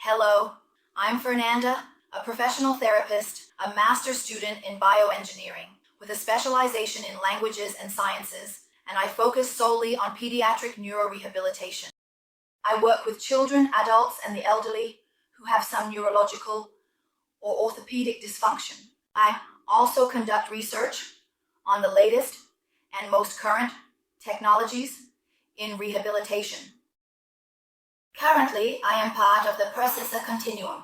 Hello, I'm Fernanda, a professional therapist, a master's student in bioengineering with a specialization in languages and sciences, and I focus solely on pediatric neurorehabilitation. I work with children, adults, and the elderly who have some neurological or orthopedic dysfunction. I also conduct research on the latest and most current technologies in rehabilitation. Currently, I am part of the Prosense continuum,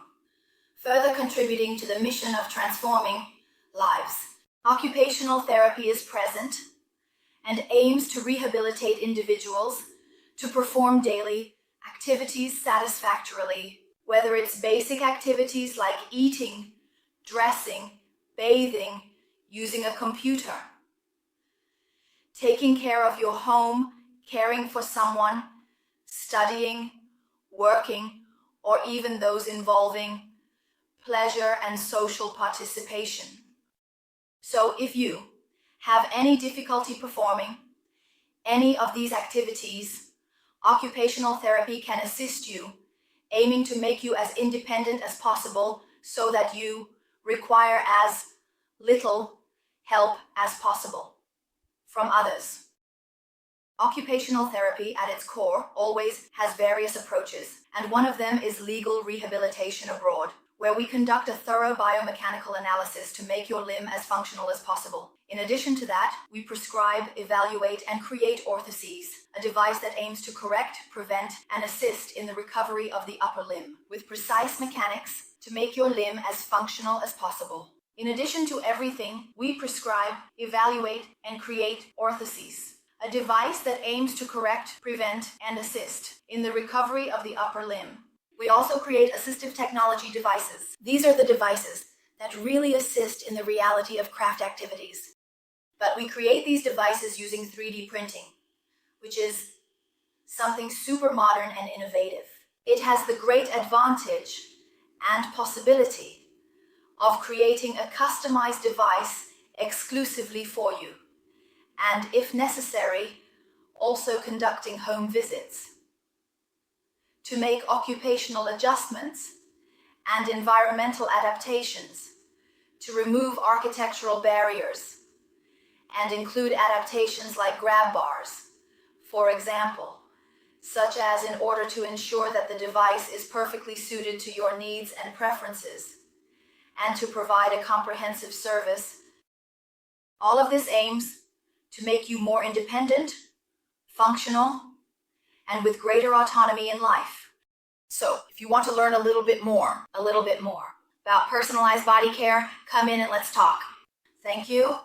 further contributing to the mission of transforming lives. Occupational therapy is present and aims to rehabilitate individuals to perform daily activities satisfactorily, whether it's basic activities like eating, dressing, bathing, using a computer, taking care of your home, caring for someone, studying, working, or even those involving pleasure and social participation. So if you have any difficulty performing any of these activities, occupational therapy can assist you, aiming to make you as independent as possible so that you require as little help as possible from others. Occupational therapy at its core always has various approaches, and one of them is legal rehabilitation abroad, where we conduct a thorough biomechanical analysis to make your limb as functional as possible. In addition to that, we prescribe, evaluate, and create orthoses, a device that aims to correct, prevent, and assist in the recovery of the upper limb, with precise mechanics to make your limb as functional as possible. In addition to everything, we prescribe, evaluate, and create orthoses, a device that aims to correct, prevent, and assist in the recovery of the upper limb. We also create assistive technology devices. These are the devices that really assist in the reality of craft activities. But we create these devices using 3D printing, which is something super modern and innovative. It has the great advantage and possibility of creating a customized device exclusively for you, and if necessary, also conducting home visits to make occupational adjustments and environmental adaptations, to remove architectural barriers and include adaptations like grab bars, for example, such as in order to ensure that the device is perfectly suited to your needs and preferences, and to provide a comprehensive service. All of this aims to make you more independent, functional, and with greater autonomy in life. So, if you want to learn a little bit more about personalized body care, come in and let's talk. Thank you.